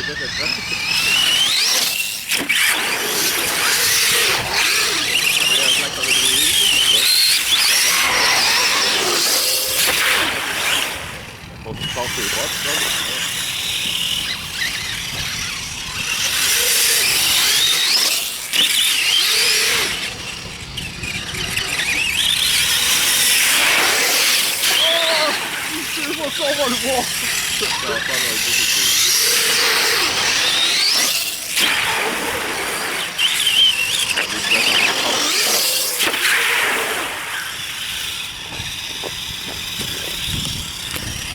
peut-être. Hein. Faut que tu passes les bottes, là. Oh! On va le voir! Ça va pas dans le